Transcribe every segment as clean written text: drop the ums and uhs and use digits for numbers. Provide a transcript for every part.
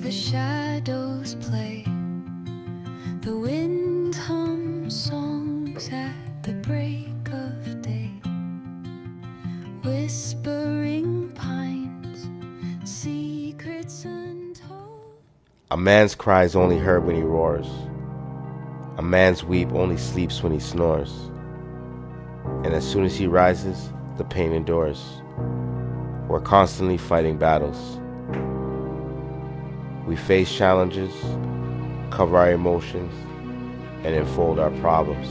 the shadows play, the wind hums songs at the break of day, whispering pines, secrets untold. A man's cry is only heard when he roars. A man's weep only sleeps when he snores. And as soon as he rises, the pain endures. We're constantly fighting battles. We face challenges, cover our emotions, and unfold our problems.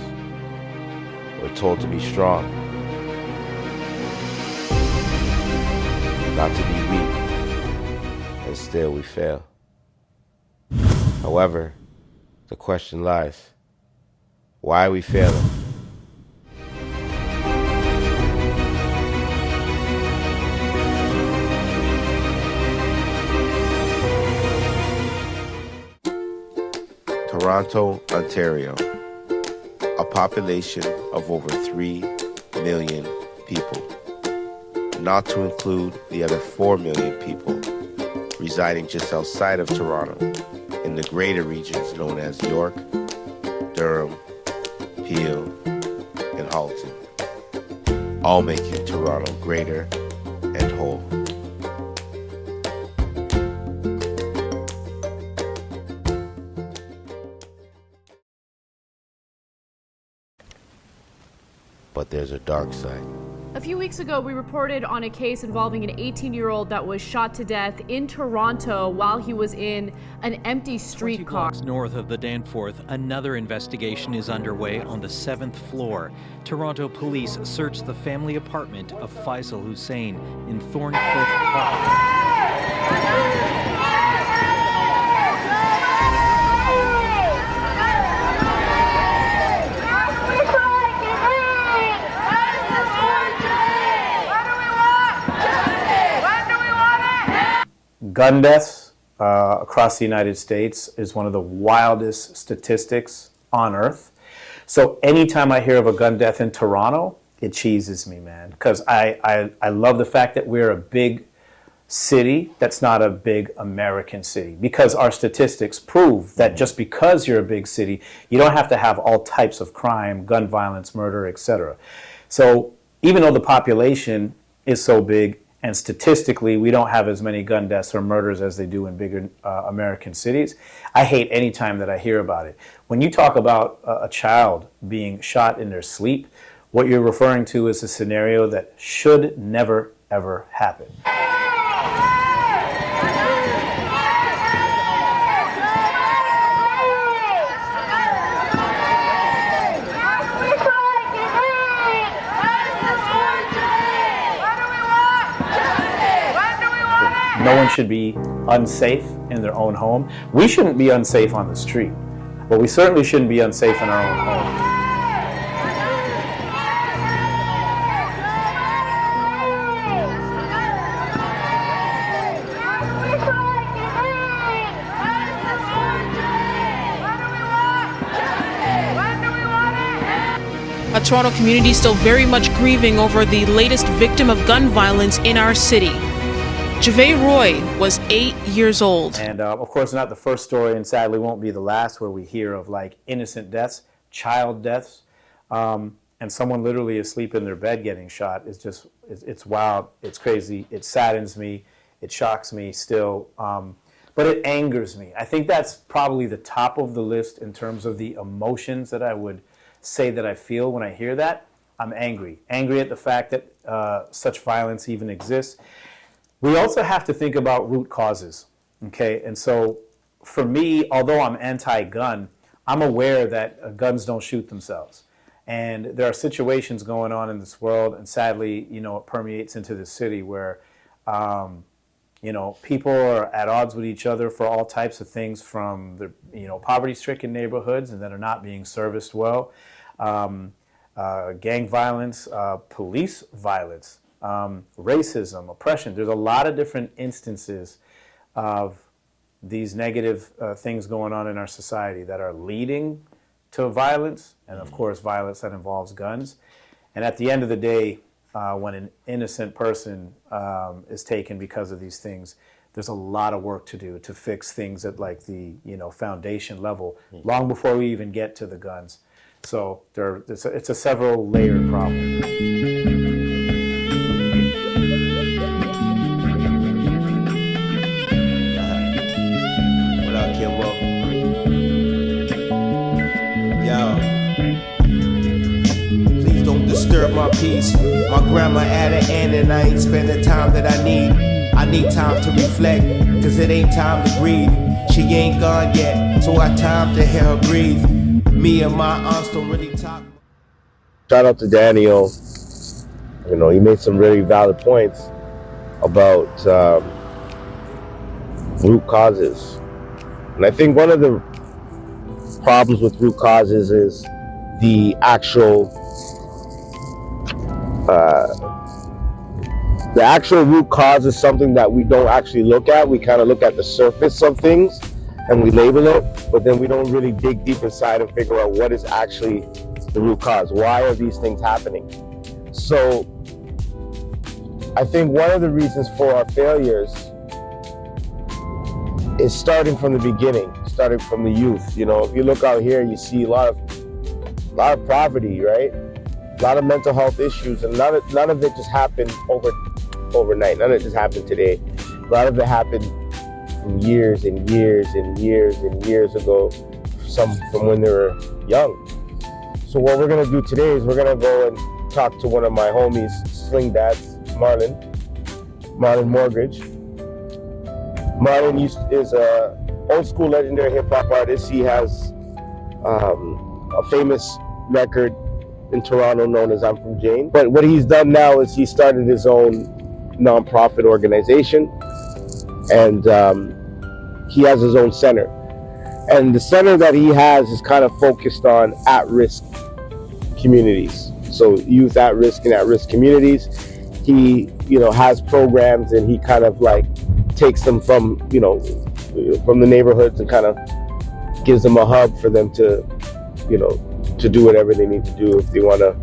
We're told to be strong, not to be weak, and still we fail. However, the question lies, why are we failing? Toronto, Ontario, a population of over 3 million people, not to include the other 4 million people residing just outside of Toronto in the greater regions known as York, Durham, Peel, and Halton, all making Toronto greater and whole. But there's a dark side. A few weeks ago, we reported on a case involving an 18-year-old that was shot to death in Toronto while he was in an empty streetcar. 20 blocks north of the Danforth, another investigation is underway on the 7th floor. Toronto police searched the family apartment of Faisal Hussein in Thorncliffe Park. Gun deaths across the United States is one of the wildest statistics on earth. So anytime I hear of a gun death in Toronto, it cheeses me, man. Because I love the fact that we're a big city that's not a big American city. Because our statistics prove that just because you're a big city, you don't have to have all types of crime, gun violence, murder, etc. So even though the population is so big, and statistically, we don't have as many gun deaths or murders as they do in bigger American cities, I hate any time that I hear about it. When you talk about a child being shot in their sleep, what you're referring to is a scenario that should never, ever happen. No one should be unsafe in their own home. We shouldn't be unsafe on the street, but we certainly shouldn't be unsafe in our own home. A Toronto community still very much grieving over the latest victim of gun violence in our city. Javay Roy was 8 years old. And of course, not the first story, and sadly won't be the last, where we hear of like innocent deaths, child deaths, and someone literally asleep in their bed getting shot. It's wild, it's crazy, it saddens me, it shocks me still, but it angers me. I think that's probably the top of the list in terms of the emotions that I would say that I feel when I hear that. I'm angry at the fact that such violence even exists. We also have to think about root causes, okay? And so for me, although I'm anti-gun, I'm aware that guns don't shoot themselves. And there are situations going on in this world, and sadly, you know, it permeates into the city where, you know, people are at odds with each other for all types of things, from the, you know, poverty-stricken neighborhoods and that are not being serviced well, gang violence, police violence, racism, oppression. There's a lot of different instances of these negative things going on in our society that are leading to violence, and of course violence that involves guns. And at the end of the day, when an innocent person is taken because of these things, there's a lot of work to do to fix things at like the foundation level, long before we even get to the guns. So it's a several layered problem. What up, Kimbo? Yo. Please don't disturb my peace. My grandma at an end and I ain't spend the time that I need. I need time to reflect, cause it ain't time to grieve. She ain't gone yet, so I time to hear her breathe. Me and my aunts don't really talk. Shout out to Daniel. You know, he made some really valid points about root causes. And I think one of the problems with root causes is the actual root cause is something that we don't actually look at. We kind of look at the surface of things and we label it, but then we don't really dig deep inside and figure out what is actually the root cause. Why are these things happening? So I think one of the reasons for our failures is starting from the beginning, starting from the youth. You know, if you look out here, you see a lot of poverty, right? A lot of mental health issues, and none of it just happened overnight. None of it just happened today. A lot of it happened from years and years and years and years ago, some from when they were young. So what we're gonna do today is we're gonna go and talk to one of my homies, slingdadz, Marlon Morgridge. Marlon is a old school legendary hip hop artist. He has a famous record in Toronto known as I'm From Jane. But what he's done now is he started his own nonprofit organization, and he has his own center. And the center that he has is kind of focused on at-risk communities. So youth at risk and at-risk communities. He, has programs, and he kind of like takes them from, from the neighborhoods and kind of gives them a hub for them to, to do whatever they need to do. If they want to,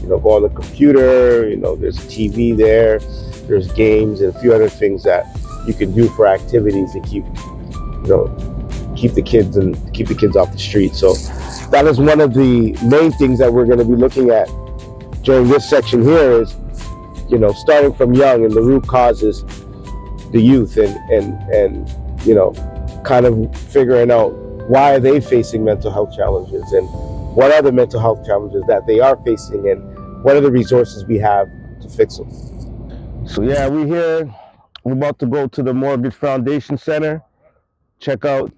go on the computer, there's a TV there, there's games and a few other things that you can do for activities to keep, keep the kids off the street. So that is one of the main things that we're going to be looking at during this section here is, starting from young and the root causes, the youth, and kind of figuring out why are they facing mental health challenges and what are the mental health challenges that they are facing and what are the resources we have to fix them. So yeah, we're here. We're about to go to the Morgridge Foundation Center, check out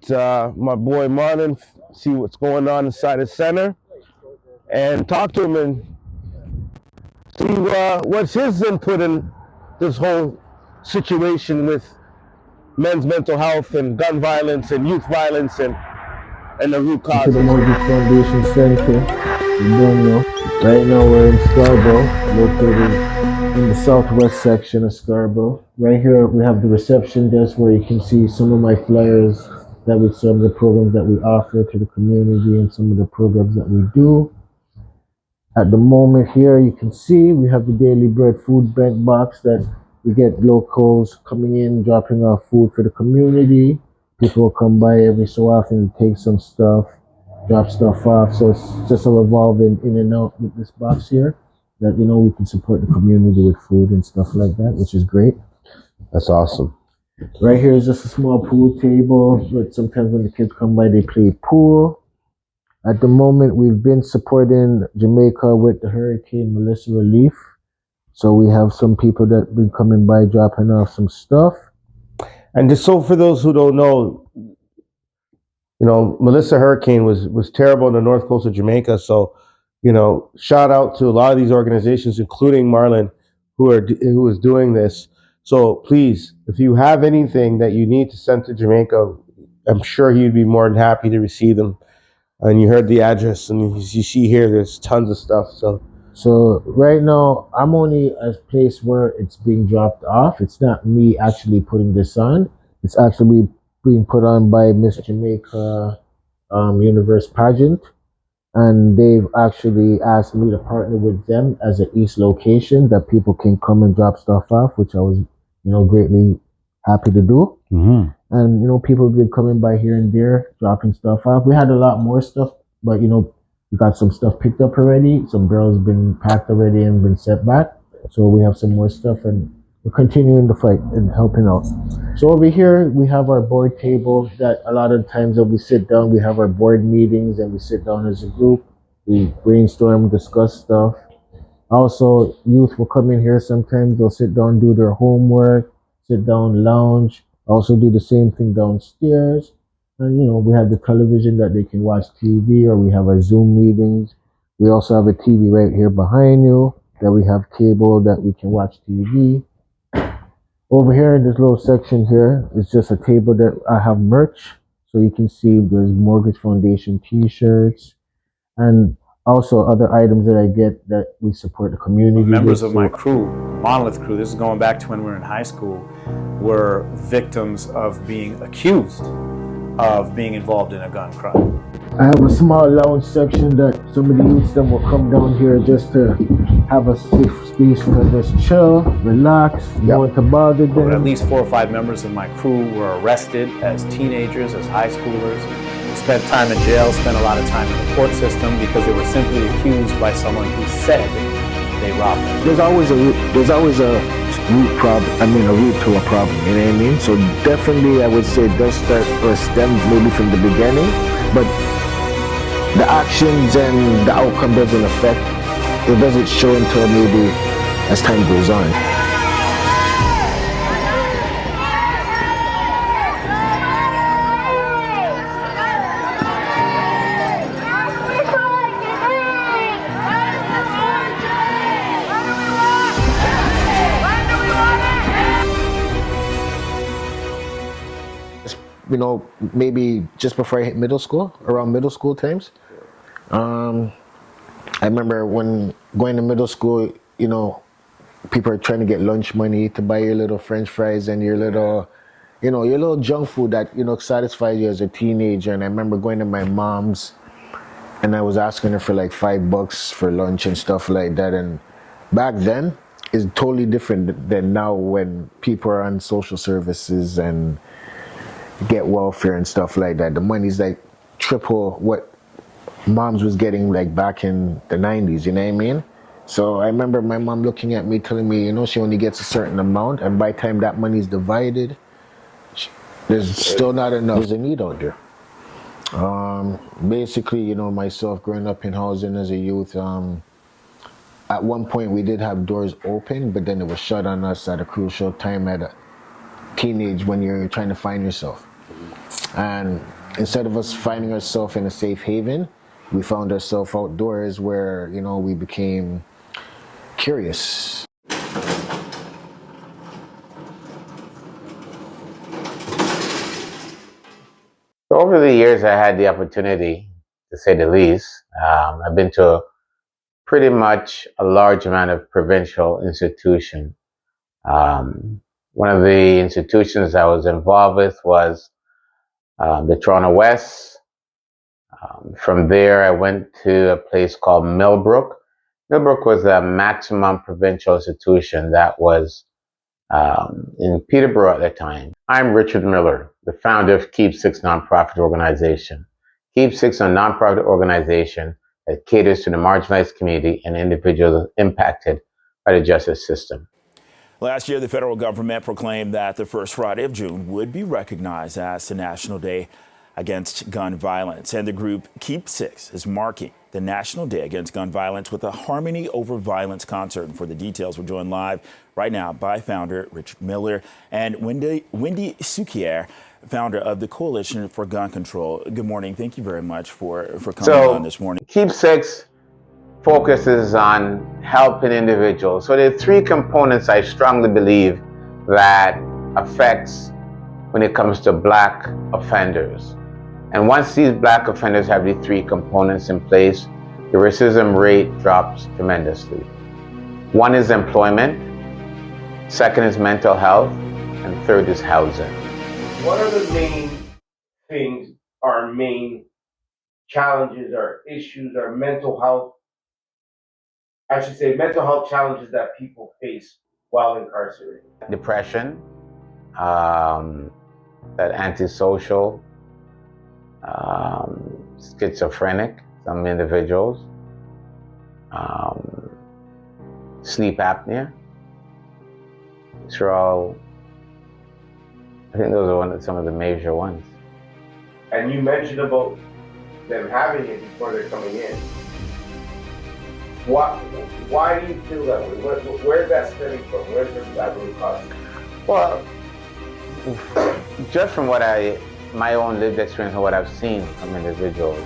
my boy Marlon, see what's going on inside the center, and talk to him and see what's his input in this whole situation with men's mental health and gun violence and youth violence and the root causes. To the Morgridge Foundation Center, right now we're in Scarborough, located in the southwest section of Scarborough. Right here we have the reception desk where you can see some of my flyers that with some of the programs that we offer to the community and some of the programs that we do. At the moment here you can see we have the Daily Bread food bank box that we get locals coming in, dropping off food for the community. People will come by every so often to take some stuff, drop stuff off. So it's just a revolving in and out with this box here that, we can support the community with food and stuff like that, which is great. That's awesome. Right here is just a small pool table, but sometimes when the kids come by, they play pool. At the moment, we've been supporting Jamaica with the Hurricane Melissa relief. So we have some people that have been coming by dropping off some stuff. And just so for those who don't know, Melissa Hurricane was terrible on the north coast of Jamaica. So, shout out to a lot of these organizations, including Marlon, who is doing this. So please, if you have anything that you need to send to Jamaica, I'm sure he'd be more than happy to receive them. And you heard the address, and you see here, there's tons of stuff. So right now, I'm only at a place where it's being dropped off. It's not me actually putting this on. It's actually being put on by Miss Jamaica Universe Pageant. And they've actually asked me to partner with them as an East location that people can come and drop stuff off, which I was, greatly happy to do. And people have been coming by here and there, dropping stuff off. We had a lot more stuff, but we got some stuff picked up already. Some barrels been packed already and been sent back. So we have some more stuff, and we're continuing the fight and helping out. So over here we have our board table that a lot of times that we sit down, we have our board meetings and we sit down as a group. We brainstorm, discuss stuff. Also, youth will come in here sometimes. They'll sit down, do their homework, sit down, lounge. Also, do the same thing downstairs. And we have the television that they can watch TV, or we have our Zoom meetings. We also have a TV right here behind you that we have cable that we can watch TV. Over here in this little section here is just a table that I have merch. So you can see there's Morgridge Foundation t-shirts and also other items that I get that we support the community. Members of my crew, Monolith crew, this is going back to when we were in high school, were victims of being accused of being involved in a gun crime. I have a small lounge section that some of the youths them will come down here just to have a safe space to just chill, relax, no one to bother them. But at least 4 or 5 members of my crew were arrested as teenagers, as high schoolers, spent time in jail, spent a lot of time in the court system because they were simply accused by someone who said they robbed them. There's always a root problem. I mean, a root to a problem. You know what I mean? So definitely, I would say it does start or stem maybe from the beginning, but the actions and the outcome doesn't affect. It doesn't show until maybe as time goes on. Maybe just before I hit middle school, around middle school times. I remember when going to middle school, people are trying to get lunch money to buy your little French fries and your little, your little junk food that, satisfies you as a teenager. And I remember going to my mom's and I was asking her for like $5 for lunch and stuff like that. And back then, it's totally different than now when people are on social services and get welfare and stuff like that. The money's like triple what moms was getting like back in the 90s, you know what I mean? So I remember my mom looking at me telling me, she only gets a certain amount, and by the time that money's divided, there's still not enough. There's a need out there. Basically, myself growing up in housing as a youth, at one point we did have doors open, but then it was shut on us at a crucial time at a teenage when you're trying to find yourself. And instead of us finding ourselves in a safe haven, we found ourselves outdoors where, we became curious. So over the years, I had the opportunity, to say the least. I've been to pretty much a large amount of provincial institutions. One of the institutions I was involved with was the Toronto West. From there, I went to a place called Millbrook. Millbrook was a maximum provincial institution that was in Peterborough at the time. I'm Richard Miller, the founder of Keep Six nonprofit organization. Keep Six is a nonprofit organization that caters to the marginalized community and individuals impacted by the justice system. Last year, the federal government proclaimed that the first Friday of June would be recognized as the National Day Against Gun Violence. And the group Keep Six is marking the National Day Against Gun Violence with a Harmony Over Violence concert. And for the details, we're joined live right now by founder Richard Miller and Wendy Souquier, founder of the Coalition for Gun Control. Good morning. Thank you very much for coming on this morning. Keep Six focuses on helping individuals. So there are 3 components I strongly believe that affects when it comes to Black offenders. And once these Black offenders have these 3 components in place, the racism rate drops tremendously. 1 is employment, 2nd is mental health, and 3rd is housing. What are the main things, our main challenges, our issues, our mental health challenges that people face while incarcerated? Depression, that antisocial, schizophrenic, some individuals, sleep apnea. These are all, I think those are some of the major ones. And you mentioned about them having it before they're coming in. Why do you feel that way? Where's that stemming from? Where's that root cause? Well, just from my own lived experience and what I've seen from individuals,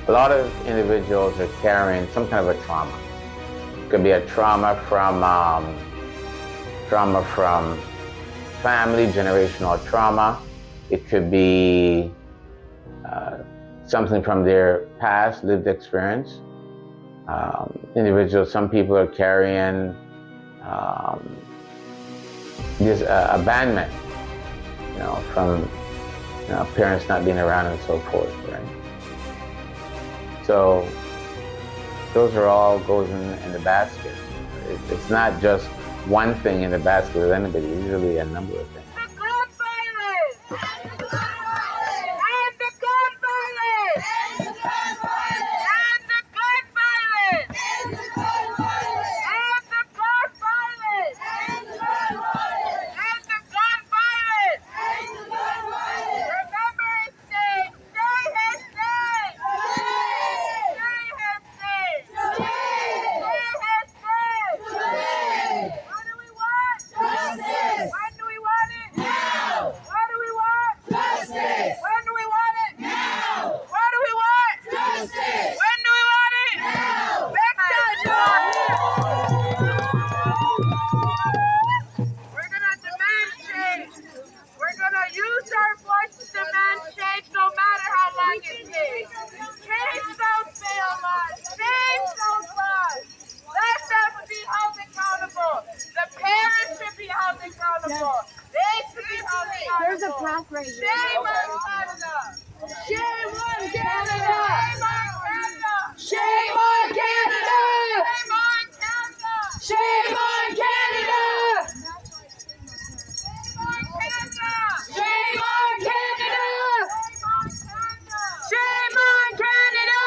a lot of individuals are carrying some kind of a trauma. It could be a trauma from family, generational trauma. It could be something from their past lived experience. Individuals, some people are carrying this abandonment, from parents not being around and so forth, right? So those are all goes in the basket. It's not just one thing in the basket with anybody, usually a number of things. There's a plaque right here. Shame on Canada! Shame on Canada! Shame on Canada! Shame on Canada! Shame on Canada! Shame on Canada!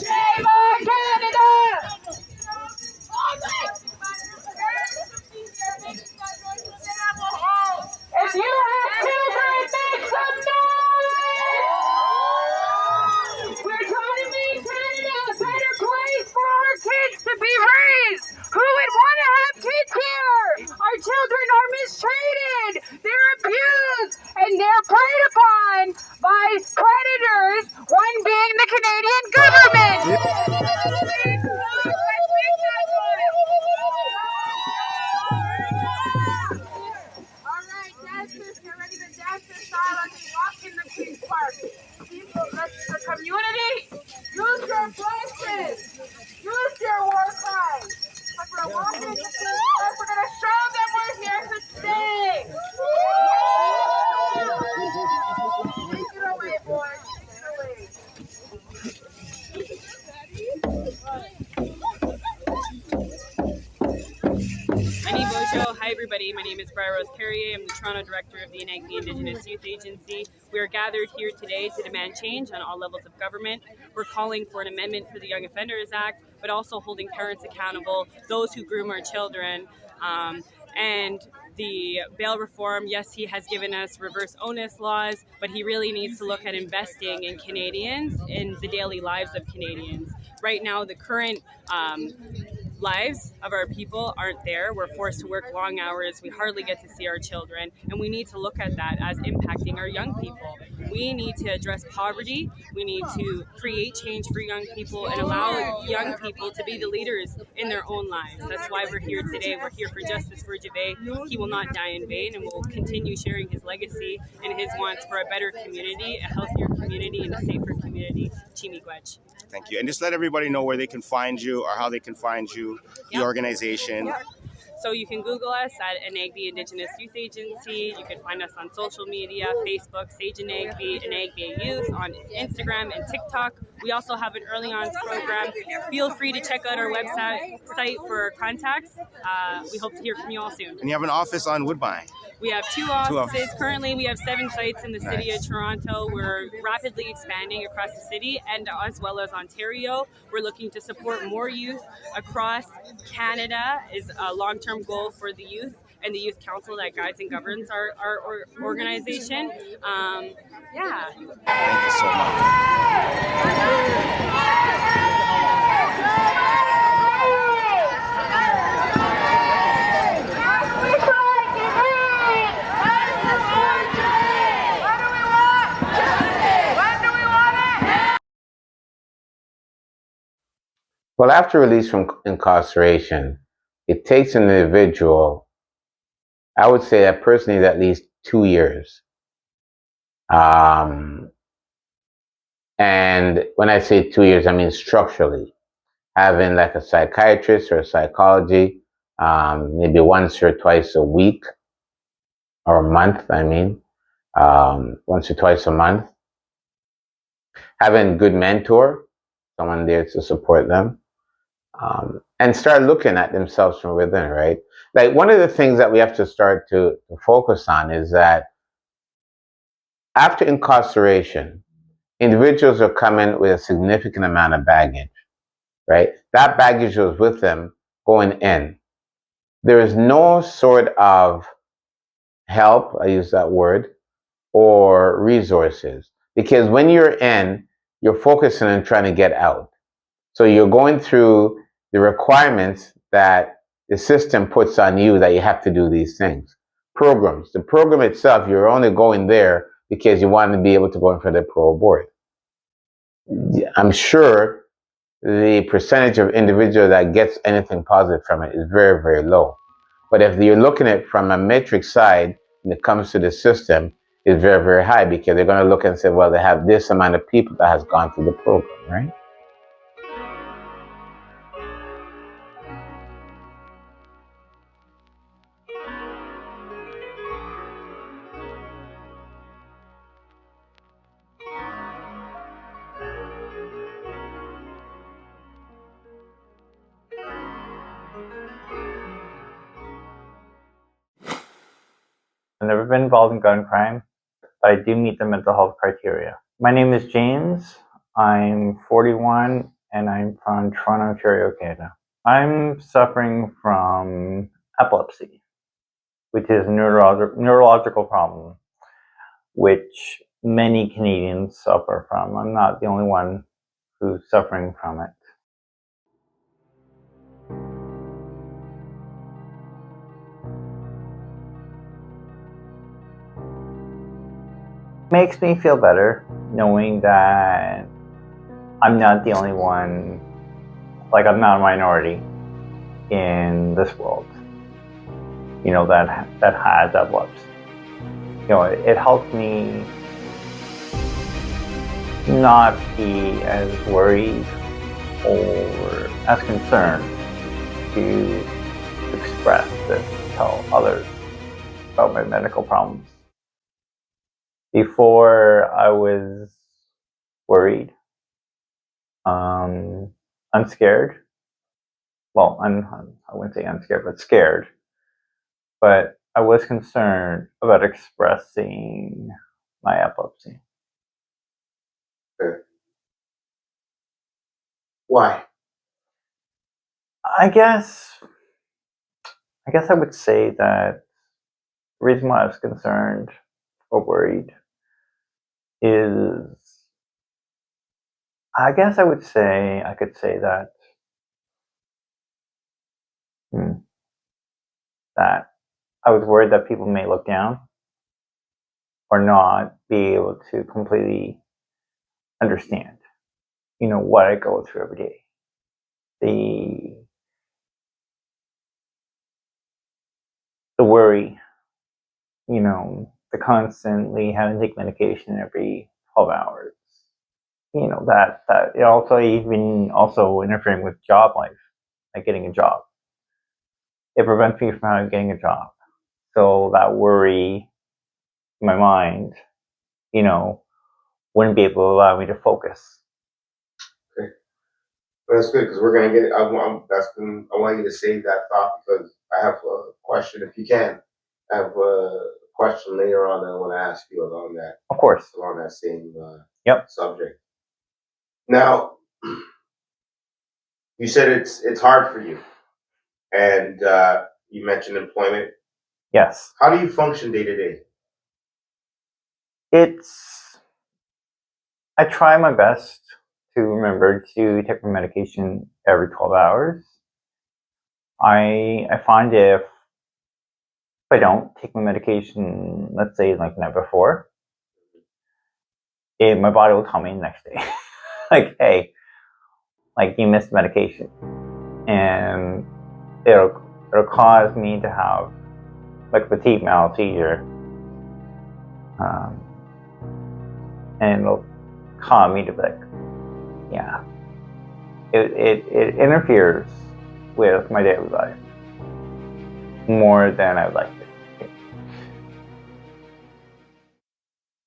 Shame on Canada! If you have children, make some noise! We're trying to make Canada a better place for our kids to be raised. Who would want to have kids here? Our children are mistreated, they're abused, and they're preyed upon by predators, one being the Canadian government. The community, use your voices, use your war cries. We're going to show them we're here to stay. Take it away, boys. Take Ani Bojo. Hi, everybody. My name is Briar Rose Perrier. I'm the Toronto Director of the Inagdi Indigenous Youth Agency. We are gathered here today to demand change on all levels of government. We're calling for an amendment for the Young Offenders Act, but also holding parents accountable, those who groom our children, and the bail reform. Yes, he has given us reverse onus laws, but he really needs to look at investing in Canadians, in the daily lives of Canadians. Right now, the current lives of our people aren't there. We're forced to work long hours. We hardly get to see our children, and we need to look at that as impacting our young people. We need to address poverty. We need to create change for young people and allow young people to be the leaders in their own lives. That's why we're here today. We're here for justice for Javé. He will not die in vain, and we'll continue sharing his legacy and his wants for a better community, a healthier community, and a safer community. Chimigwech. Thank you. And just let everybody know where they can find you or how they can find you, the organization. Yep. So you can Google us at Inagdi Indigenous Youth Agency. You can find us on social media, Facebook, Sage Inagdi, Inagdi Youth, on Instagram and TikTok. We also have an early on program. Feel free to check out our website for contacts. We hope to hear from you all soon. And you have an office on Woodbine. We have two offices. Currently, we have 7 sites in the city of Toronto. We're rapidly expanding across the city and as well as Ontario. We're looking to support more youth across Canada is a long-term goal for the youth and the Youth Council that guides and governs our organization. Yeah. Thank you so Well, after release from incarceration, it takes an individual, I would say that person needs at least 2 years. And when I say 2 years, I mean structurally. Having like a psychiatrist or a psychology, maybe once or twice a week or a month, once or twice a month. Having a good mentor, someone there to support them. And start looking at themselves from within, right? Like one of the things that we have to start to focus on is that after incarceration, individuals are coming with a significant amount of baggage, right? That baggage was with them going in. There is no sort of help, I use that word, or resources. Because when you're in, you're focusing on trying to get out. So you're going through the requirements that the system puts on you that you have to do these things. Programs. The program itself, you're only going there because you want to be able to go in for the parole board. I'm sure the percentage of individual that gets anything positive from it is very, very low. But if you're looking at it from a metric side, when it comes to the system, it's very, very high because they're going to look and say, well, they have this amount of people that has gone through the program, right? I've never been involved in gun crime, but I do meet the mental health criteria. My name is James. I'm 41 and I'm from Toronto, Ontario, Canada. I'm suffering from epilepsy, which is a neurological problem, which many Canadians suffer from. I'm not the only one who's suffering from it. Makes me feel better knowing that I'm not the only one, like I'm not a minority in this world, that has epilepsy. It helps me not be as worried or as concerned to express and tell others about my medical problems. Before, I was worried, unscared. Well, I wouldn't say unscared, but scared. But I was concerned about expressing my epilepsy. Why? I guess I would say that the reason why I was concerned or worried is, I could say that that I was worried that people may look down or not be able to completely understand, what I go through every day. The worry, the constantly having to take medication every 12 hours. That it also interfering with job life, like getting a job. It prevents me from getting a job. So that worry in my mind, wouldn't be able to allow me to focus That's good because we're gonna get. I want you to save that thought because I have a question. If you can, I have a question later on that I want to ask you along that. Of course. Along that same Yep. subject. Now, you said it's hard for you, and you mentioned employment. Yes. How do you function day to day? I try my best to remember to take my medication every 12 hours. I find if I don't take my medication, let's say like the night before, my body will tell me the next day, like, hey, like you missed medication, and it'll cause me to have like fatigue mal seizure, and it'll cause me to be like, yeah, it interferes with my daily life more than I'd like to.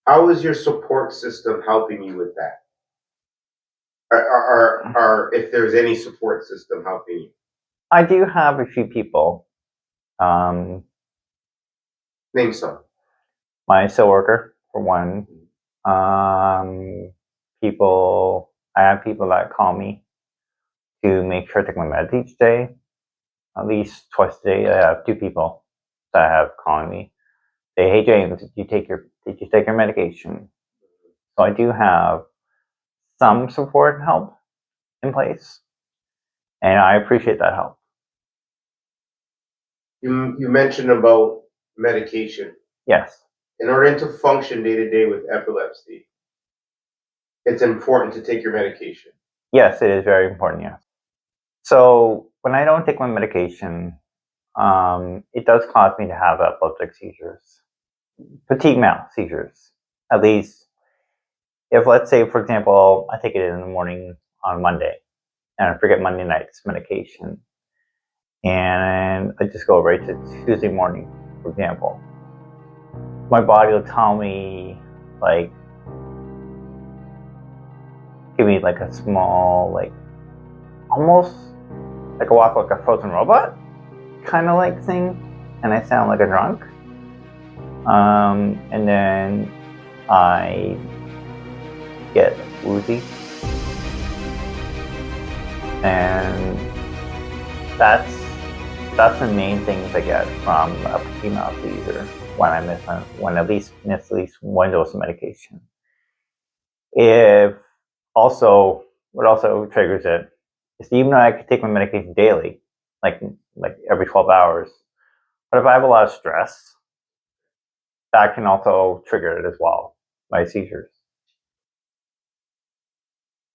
How is your support system helping you with that? Or if there's any support system helping you? I do have a few people. Name some. My cell worker, for one. I have people that call me to make sure I take my meds each day. At least twice a day. I have 2 people that have calling me. Say, hey James, did you take your medication? So I do have some support and help in place, and I appreciate that help. You mentioned about medication. Yes. In order to function day to day with epilepsy, it's important to take your medication. Yes, it is very important, yes. So when I don't take my medication, it does cause me to have epileptic seizures, fatigue mal seizures. At least, if let's say, for example, I take it in the morning on Monday, and I forget Monday night's medication, and I just go right to Tuesday morning, for example, my body will tell me, like, give me like a small, like, almost like I walk like a frozen robot kind of like thing, and I sound like a drunk. And then I get woozy, and that's the main things I get from a fatigue mal seizure when I at least miss one dose of medication. What also triggers it is even though I could take my medication daily, like every 12 hours, but if I have a lot of stress, that can also trigger it as well, my seizures.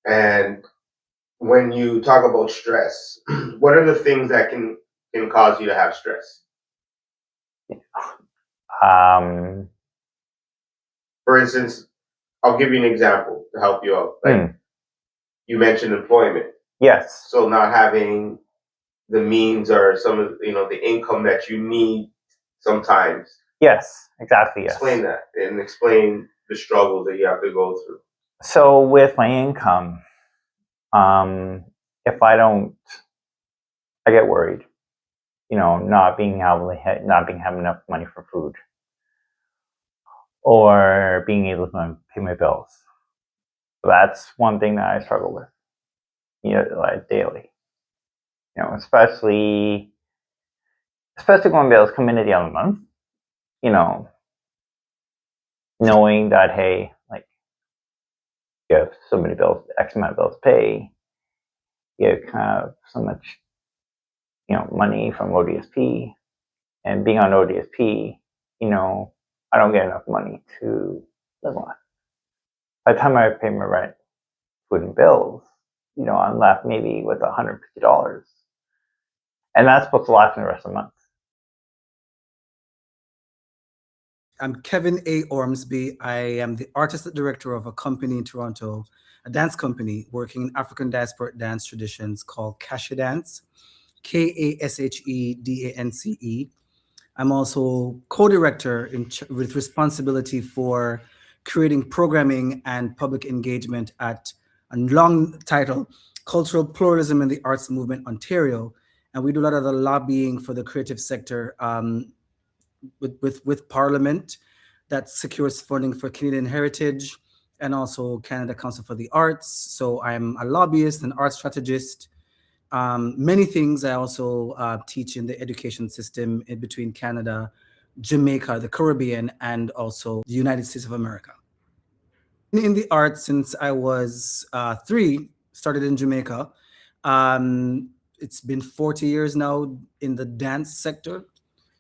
And when you talk about stress, what are the things that can cause you to have stress? For instance, I'll give you an example to help you out. Like you mentioned employment. Yes. So not having the means or some of the income that you need sometimes. Yes, exactly. Yes. Explain that and explain the struggles that you have to go through. So with my income, if I don't, I get worried. Not being having enough money for food, or being able to pay my bills. That's one thing that I struggle with, like daily. Especially when bills come in at the end of the month. Knowing that, hey, like, you have so many bills, X amount of bills to pay, you have so much, money from ODSP, and being on ODSP, I don't get enough money to live on. By the time I pay my rent, food, and bills, I'm left maybe with $150, and that's supposed to last me the rest of the month. I'm Kevin A. Ormsby. I am the artistic director of a company in Toronto, a dance company working in African diasporic dance traditions called Kashe Dance, KASHEDANCE. I'm also co-director with responsibility for creating programming and public engagement at a long title, cultural pluralism in the arts movement, Ontario, and we do a lot of the lobbying for the creative sector with Parliament that secures funding for Canadian Heritage and also Canada Council for the Arts. So I'm a lobbyist, an art strategist, many things. I also teach in the education system in between Canada, Jamaica, the Caribbean, and also the United States of America. In the arts since I was 3, started in Jamaica. It's been 40 years now in the dance sector.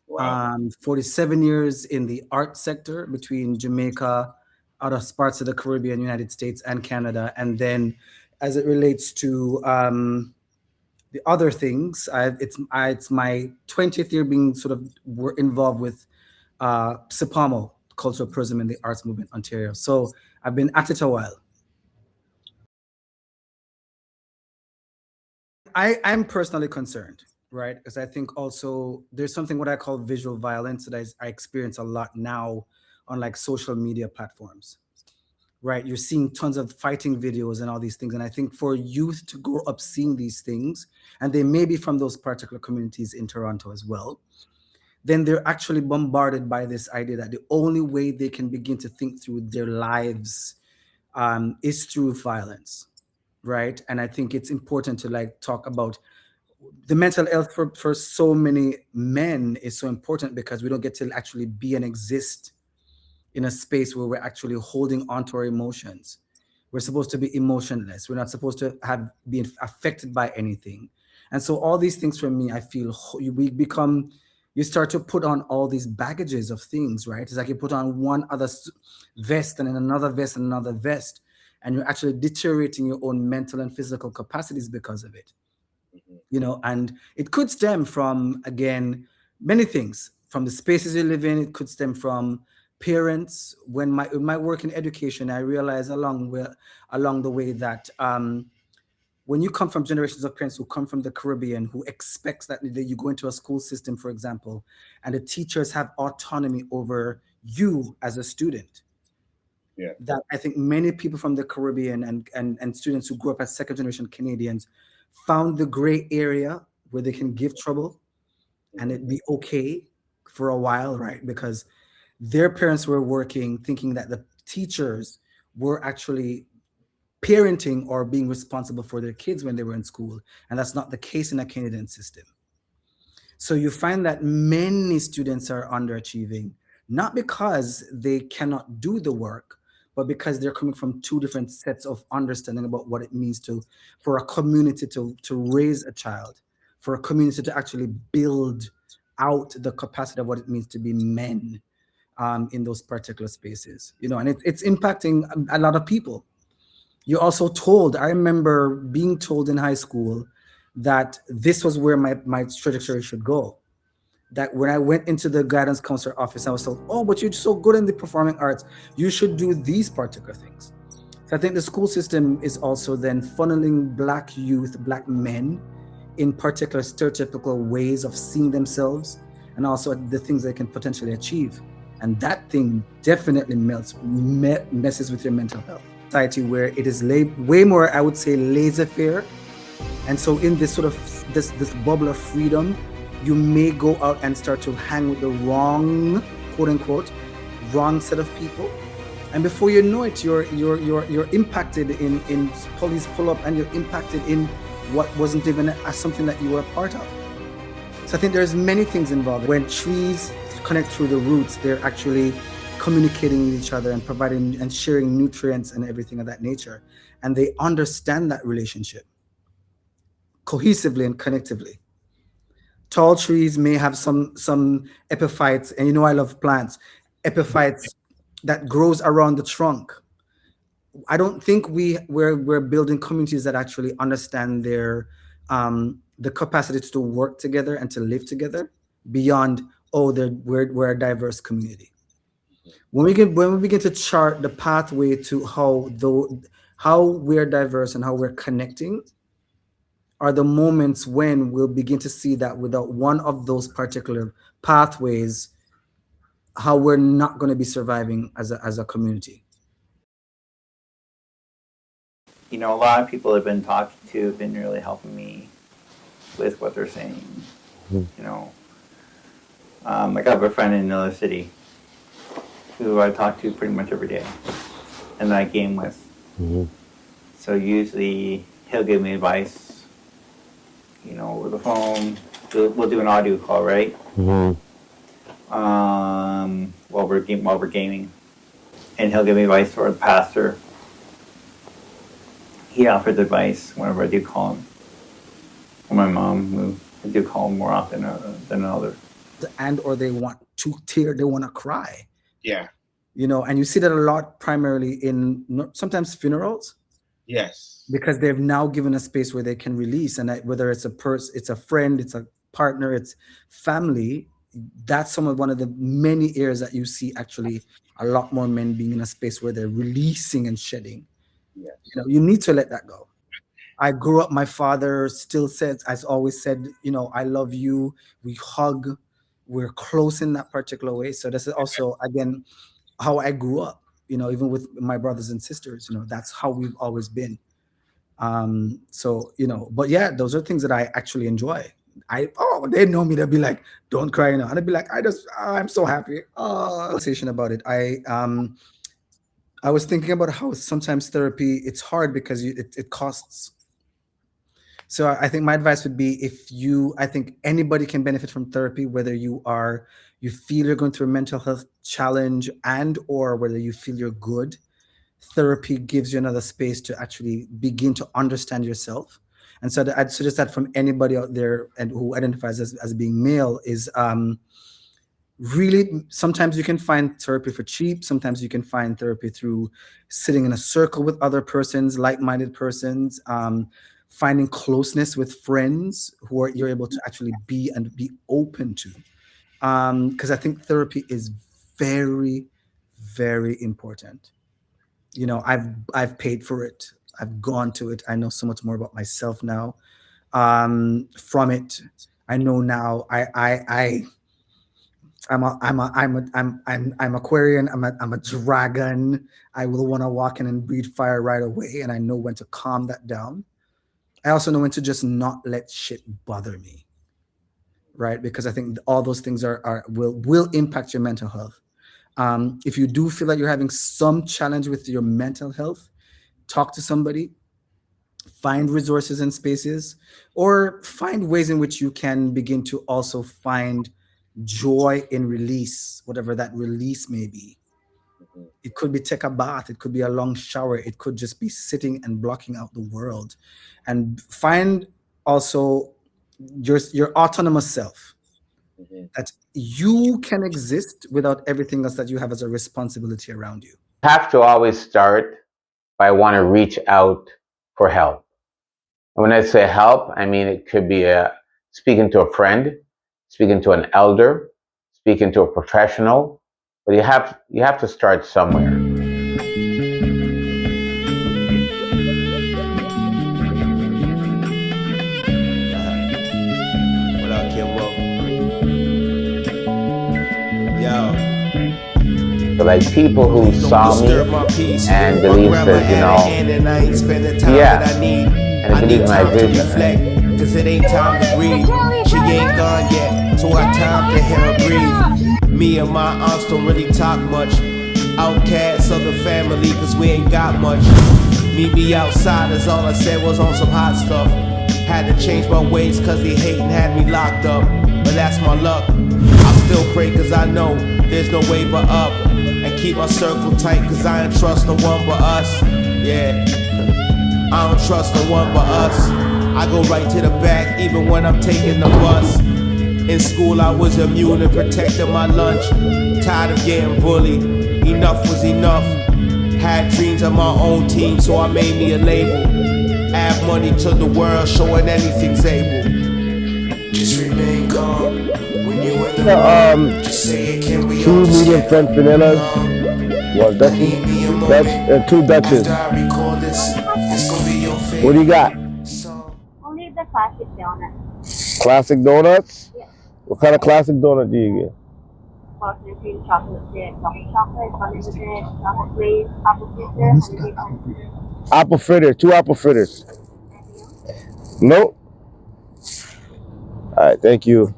Wow. 47 years in the art sector between Jamaica, other parts of the Caribbean, United States, and Canada. And then as it relates to the other things, it's my 20th year being sort of involved with SIPAMO, Cultural Tourism in the Arts Movement, Ontario. So I've been at it a while. I'm personally concerned, right? Because I think also there's something what I call visual violence that I experience a lot now on like social media platforms, right? You're seeing tons of fighting videos and all these things. And I think for youth to grow up seeing these things, and they may be from those particular communities in Toronto as well, then they're actually bombarded by this idea that the only way they can begin to think through their lives is through violence, right? And I think it's important to like talk about the mental health for so many men is so important because we don't get to actually be and exist in a space where we're actually holding onto our emotions. We're supposed to be emotionless. We're not supposed to have been affected by anything. And so all these things for me, I feel you start to put on all these baggages of things, right? It's like you put on one other vest and then another vest and another vest, and you're actually deteriorating your own mental and physical capacities because of it. And it could stem from, again, many things, from the spaces you live in. It could stem from parents. When my work in education, I realized along the way that when you come from generations of parents who come from the Caribbean, who expects that you go into a school system, for example, and the teachers have autonomy over you as a student. Yeah. That I think many people from the Caribbean and students who grew up as second generation Canadians found the gray area where they can give trouble and it'd be okay for a while, right? Because their parents were working, thinking that the teachers were actually parenting or being responsible for their kids when they were in school. And that's not the case in a Canadian system. So you find that many students are underachieving, not because they cannot do the work, but because they're coming from two different sets of understanding about what it means for a community to raise a child, for a community to actually build out the capacity of what it means to be men in those particular spaces. And it's impacting a lot of people. You're also told, I remember being told in high school that this was where my trajectory should go. That when I went into the guidance counselor office, I was told, oh, but you're so good in the performing arts, you should do these particular things. So I think the school system is also then funneling Black youth, Black men, in particular stereotypical ways of seeing themselves and also the things they can potentially achieve. And that thing definitely messes with your mental health. Society where it is way more, I would say, laissez-faire. And so in this sort of this bubble of freedom, you may go out and start to hang with the wrong, quote unquote, wrong set of people. And before you know it, you're impacted in police pull up, and you're impacted in what wasn't even something that you were a part of. So I think there's many things involved. When trees connect through the roots, they're actually communicating with each other and providing and sharing nutrients and everything of that nature. And they understand that relationship cohesively and connectively. Tall trees may have some epiphytes, and I love plants, epiphytes that grows around the trunk. I don't think we're building communities that actually understand their the capacity to work together and to live together beyond we're a diverse community. When we begin to chart the pathway to how we're diverse and how we're connecting, are the moments when we'll begin to see that without one of those particular pathways, how we're not going to be surviving as a community. you know, a lot of people I've been talking to have been really helping me with what they're saying. You know, I got a friend in another city who I talk to pretty much every day, and I game with. So usually he'll give me advice, you know, over the phone. We'll do an audio call, right? While we're gaming, and he'll give me advice for the pastor. He offers advice whenever I do call him. Or my mom, who I do call him more often than others. And or they want to tear, they want to cry. Yeah. You know, and you see that a lot primarily in sometimes funerals. Yes. Because they've now given a space where they can release, and whether it's a person, it's a friend, it's a partner, it's family. That's one of the many areas that you see actually a lot more men being in a space where they're releasing and shedding. Yes. You know, you need to let that go. I grew up, my father still says, has always said, you know, I love you. We hug. We're close in that particular way. So this is also, again, how I grew up, you know, even with my brothers and sisters, you know, that's how we've always been. So, you know, but yeah, those are things that I actually enjoy. They know me, they'll be like, don't cry now. And I'd be like, I'm so happy. Conversation about it. I was thinking about how sometimes therapy, it's hard because it costs. So I think my advice would be I think anybody can benefit from therapy, whether you feel you're going through a mental health challenge or whether you feel you're good. Therapy gives you another space to actually begin to understand yourself. And so I'd suggest that from anybody out there and who identifies as being male is really, sometimes you can find therapy for cheap. Sometimes you can find therapy through sitting in a circle with other persons, like-minded persons, finding closeness with friends who you're able to actually be open to. Because I think therapy is very, very important. You know, I've paid for it. I've gone to it. I know so much more about myself now. From it, I know now. I'm Aquarian. I'm a dragon. I will want to walk in and breathe fire right away, and I know when to calm that down. I also know when to just not let shit bother me, right? Because I think all those things will impact your mental health. If you do feel like you're having some challenge with your mental health, talk to somebody, find resources and spaces, or find ways in which you can begin to also find joy in release, whatever that release may be. It could be take a bath, it could be a long shower, it could just be sitting and blocking out the world. And find also your autonomous self. That you can exist without everything else that you have as a responsibility around you. Have to always start by want to reach out for help. And when I say help, I mean it could be speaking to a friend, speaking to an elder, speaking to a professional, but you have to start somewhere. What up, Kimbo? Yo. So like people who saw me and believe that, you know, yeah, and they believe in my vision, right? Cause it ain't time to grieve. She ain't gone yet, so I time to hear her breathe. Me and my aunts don't really talk much. Outcasts of the family, cause we ain't got much. Meet me outside is all I said was on some hot stuff. Had to change my ways cause they hatin' had me locked up. But that's my luck. I still pray cause I know there's no way but up. And keep my circle tight cause I don't trust no one but us. Yeah, I don't trust no one but us. I go right to the back even when I'm taking the bus. In school I was immune and protected my lunch. Tired of getting bullied, enough was enough. Had dreams of my own team so I made me a label. Add money to the world showing anything's able. Just remain calm when you in the room. Just say it, can we all just medium French vanillas, one Dutch, two Dutches. What do you got? Only the classic donuts. Classic donuts? Yeah. What kind of classic donut do you get? Boston cream chocolate chip, chocolate, vanilla chip, chocolate glaze, apple cider, honey Apple fritter, 2 apple fritters. Nope. All right, thank you.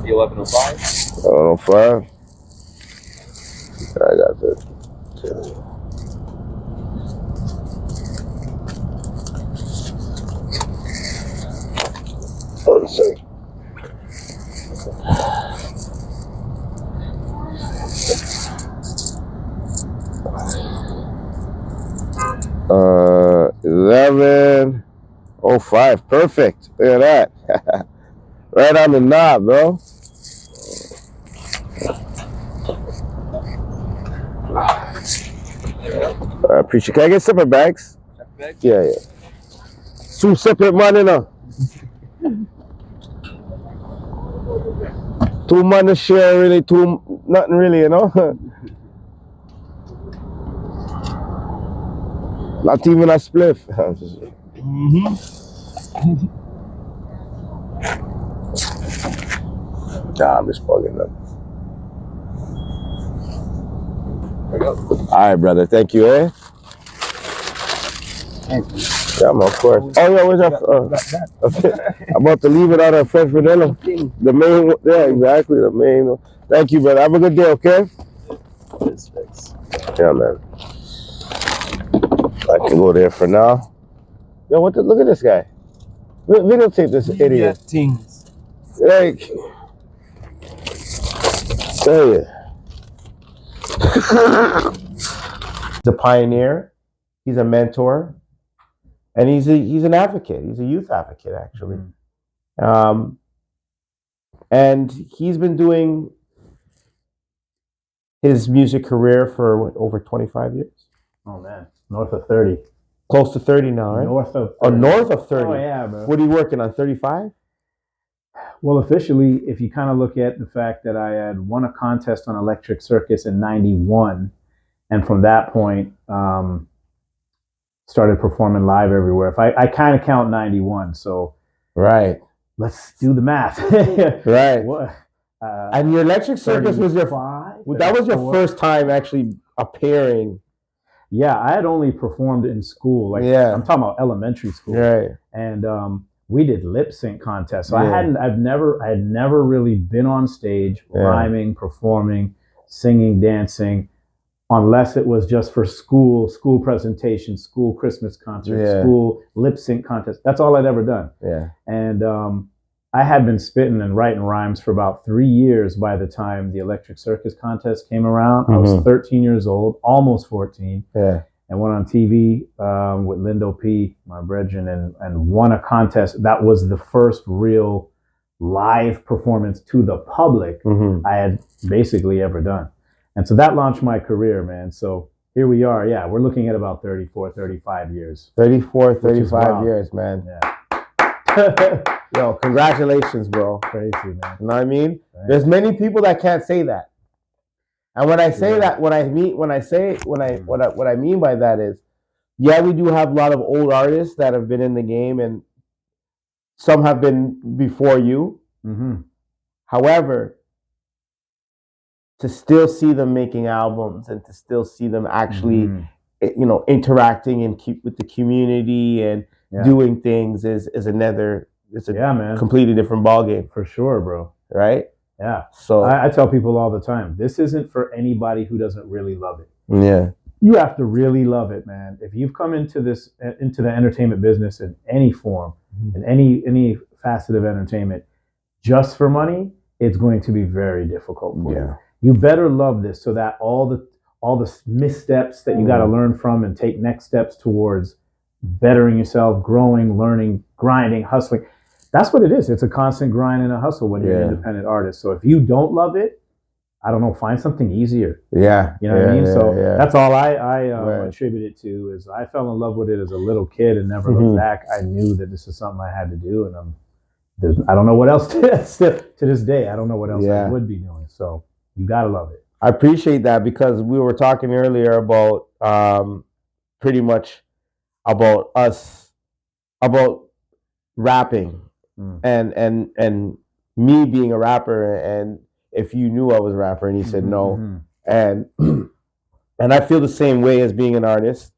The 1105. 1105. I got this. Hold on a second. 1105. Perfect. Look at that. Right on the knob, bro. I appreciate it. Can I get separate bags? Separate bags? Yeah, yeah. 2 separate money now. 2 money share, really, 2, nothing really, you know? Not even a spliff. Nah, I'm just bugging them. All right, brother. Thank you, eh? Yeah, I'm of course. Oh, yeah, where's that? Okay. I'm about to leave it out of French vanilla. The main one. Yeah, exactly. The main one. Thank you, brother. Have a good day, okay? Yeah, man. I can go there for now. Yo, what the? Look at this guy. Videotape this idiot. Things. Like, hey. He's a pioneer. He's a mentor. And he's an advocate. He's a youth advocate, actually. And he's been doing his music career for what, over 25 years? Oh man, north of 30. Close to 30 now, right? North of 30. Oh, north of 30. Oh yeah, bro. What are you working on, 35? Well, officially, if you kind of look at the fact that I had won a contest on Electric Circus in '91, and from that point, started performing live everywhere. If I kind of count '91, so right. Let's do the math. Right. What? And your Electric Circus was your that was your first time actually appearing. Yeah, I had only performed in school. Like, yeah, I'm talking about elementary school. Right. And we did lip sync contests. So I had never really been on stage rhyming, performing, singing, dancing, unless it was just for school presentations, school Christmas concerts, school lip sync contests. That's all I'd ever done. Yeah. And I had been spitting and writing rhymes for about 3 years by the time the Electric Circus contest came around. I was 13 years old, almost 14. Yeah. And went on TV with Lindo P, my brethren, and won a contest. That was the first real live performance to the public I had basically ever done. And so that launched my career, man. So here we are. Yeah, we're looking at about 34, 35 years. 35 years, man. Yeah. Yo, congratulations, bro. Crazy, man. You know what I mean? Right. There's many people that can't say that. And when I say that, what I mean by that is, yeah, we do have a lot of old artists that have been in the game, and some have been before you. However, to still see them making albums and to still see them actually, interacting and keep with the community and doing things is another. It's a completely different ballgame. For sure, bro. Right? Yeah. So I tell people all the time, this isn't for anybody who doesn't really love it. Yeah. You have to really love it, man. If you've come into the entertainment business in any form, in any facet of entertainment, just for money, it's going to be very difficult for you. You better love this so that all the missteps that you got to learn from and take next steps towards bettering yourself, growing, learning, grinding, hustling. That's what it is. It's a constant grind and a hustle when you're an independent artist. So if you don't love it, I don't know, find something easier. Yeah. You know what I mean? So that's all I attribute it to is I fell in love with it as a little kid and never looked back. I knew that this is something I had to do, and I don't know what else to this day. I don't know what else I would be doing. So you got to love it. I appreciate that because we were talking earlier about pretty much about us, about rapping and me being a rapper, and if you knew I was a rapper, and he said no, and and I feel the same way as being an artist,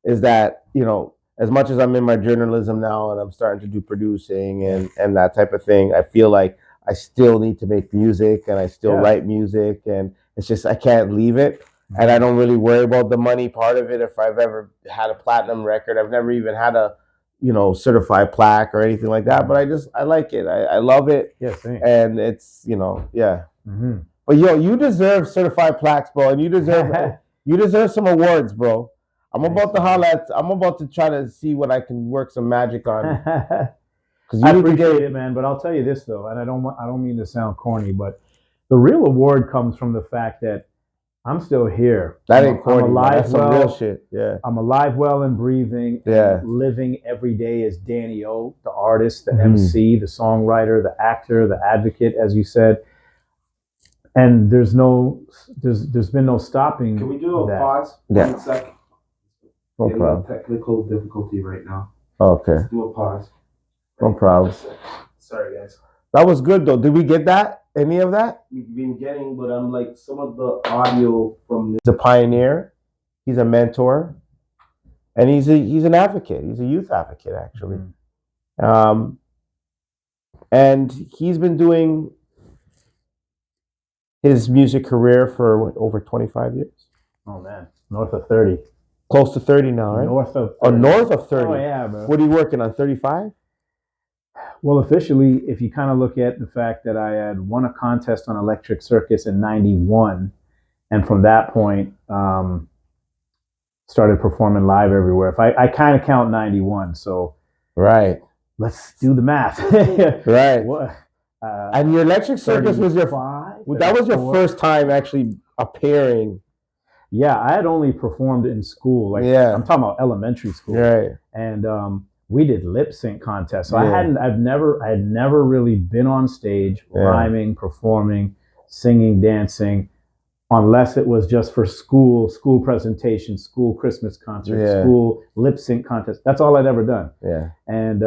is that, you know, as much as I'm in my journalism now and I'm starting to do producing and that type of thing, I feel like I still need to make music and I still write music, and it's just I can't leave it. And I don't really worry about the money part of it. If I've ever had a platinum record, I've never even had a, you know, certified plaque or anything like that. But I like it. I love it. And it's, you know, But yo, you deserve certified plaques, bro, and you deserve some awards, bro. I'm about to try to see what I can work some magic on. I appreciate it, man. But I'll tell you this though, and I don't mean to sound corny, but the real award comes from the fact that I'm still here. That ain't corny. I'm alive, That's some real shit. Yeah. I'm alive, well, and breathing. Yeah. And living every day as Danny O, the artist, the MC, the songwriter, the actor, the advocate, as you said. And there's been no stopping. Can we do a pause? Yeah. 1 sec. No Getting problem. a technical difficulty right now. Okay. Let's do a pause. No problem. Sorry, guys. That was good though. Did we get that? Any of that? We've been getting, but I'm like some of the audio from He's a pioneer. He's a mentor, and he's an advocate. He's a youth advocate, actually. And he's been doing his music career for what, over 25 years. Oh man, north of 30. Close to 30 now, right? North of 30. Oh, north of 30. Oh yeah, bro. What are you working on? 35? Well, officially, if you kind of look at the fact that I had won a contest on Electric Circus in '91, and from that point, started performing live everywhere. If I kind of count '91, so right. Let's do the math. Right. What? And your Electric Circus was your first time actually appearing. Yeah, I had only performed in school. Like I'm talking about elementary school. Right. And we did lip sync contests. So I had never really been on stage rhyming, performing, singing, dancing, unless it was just for school presentation, school Christmas concert, school lip sync contest. That's all I'd ever done. Yeah. And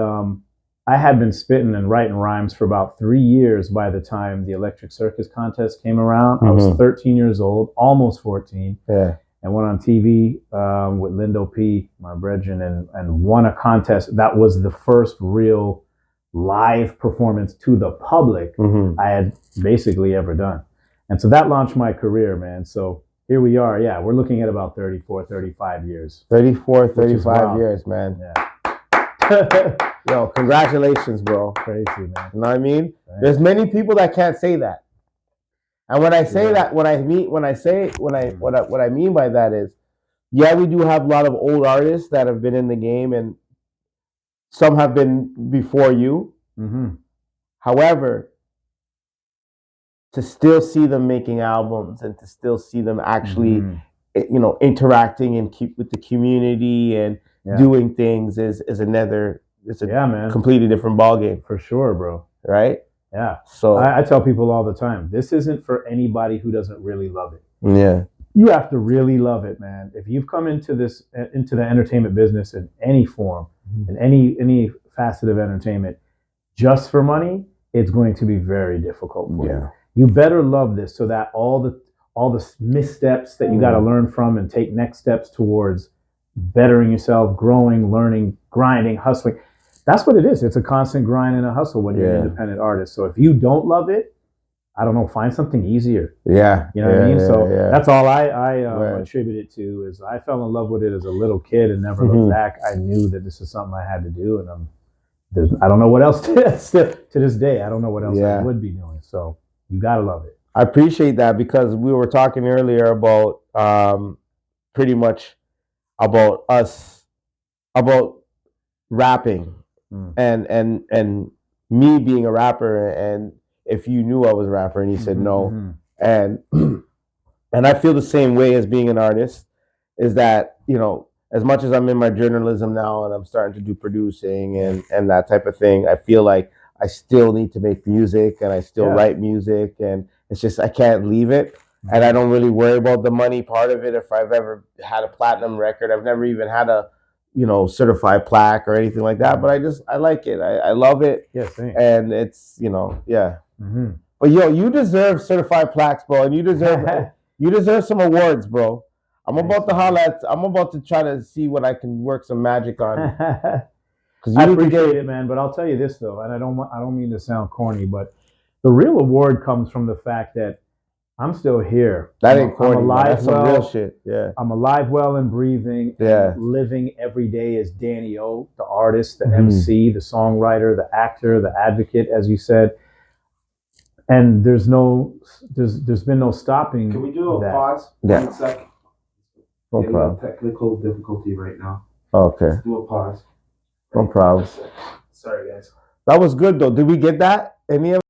I had been spitting and writing rhymes for about 3 years by the time the Electric Circus contest came around. I was 13 years old, almost 14. Yeah. And went on TV with Lindo P, my brethren, and won a contest. That was the first real live performance to the public I had basically ever done. And so that launched my career, man. So here we are. Yeah, we're looking at about 34, 35 years. 35 years, man. Yeah. Yo, congratulations, bro. Crazy, man. You know what I mean? Right. There's many people that can't say that. And when I say that, what I mean by that is, yeah, we do have a lot of old artists that have been in the game, and some have been before you. However, to still see them making albums and to still see them actually, you know, interacting and keep with the community and doing things is another. It's a completely different ballgame. For sure, bro. Right? Yeah. So I tell people all the time, this isn't for anybody who doesn't really love it. Yeah. You have to really love it, man. If you've come into the entertainment business in any form, in any facet of entertainment, just for money, it's going to be very difficult for you. You better love this so that all the missteps that you got to learn from and take next steps towards bettering yourself, growing, learning, grinding, hustling. That's what it is. It's a constant grind and a hustle when you're an independent artist. So if you don't love it, I don't know, find something easier. Yeah. You know what I mean? So that's all I attribute it to is I fell in love with it as a little kid and never looked back. I knew that this is something I had to do, and I don't know what else to this day. I don't know what else I would be doing. So you got to love it. I appreciate that because we were talking earlier about pretty much about rapping. And me being a rapper, and if you knew I was a rapper, and he said no, and I feel the same way as being an artist, is that, you know, as much as I'm in my journalism now and I'm starting to do producing and that type of thing, I feel like I still need to make music and I still write music, and it's just I can't leave it. And I don't really worry about the money part of it. If I've ever had a platinum record, I've never even had a, you know, certified plaque or anything like that, but I like it. I love it. Yeah, thanks. And it's, you know, yeah. Mm-hmm. But yo, you deserve certified plaques, bro, and you deserve some awards, bro. I'm about to try to see what I can work some magic on. I appreciate it, man. But I'll tell you this though, and I don't mean to sound corny, but the real award comes from the fact that I'm still here. That ain't corny. I'm alive. That's some real shit. Yeah. I'm alive, well, and breathing. Yeah. And living every day as Danny O, the artist, the MC, the songwriter, the actor, the advocate, as you said. And there's been no stopping. Can we do a that. pause? Yeah. 1 sec. No Getting problem. a technical difficulty right now. Okay. Let's do a pause. No problem. Sorry, guys. That was good though. Did we get that? Any of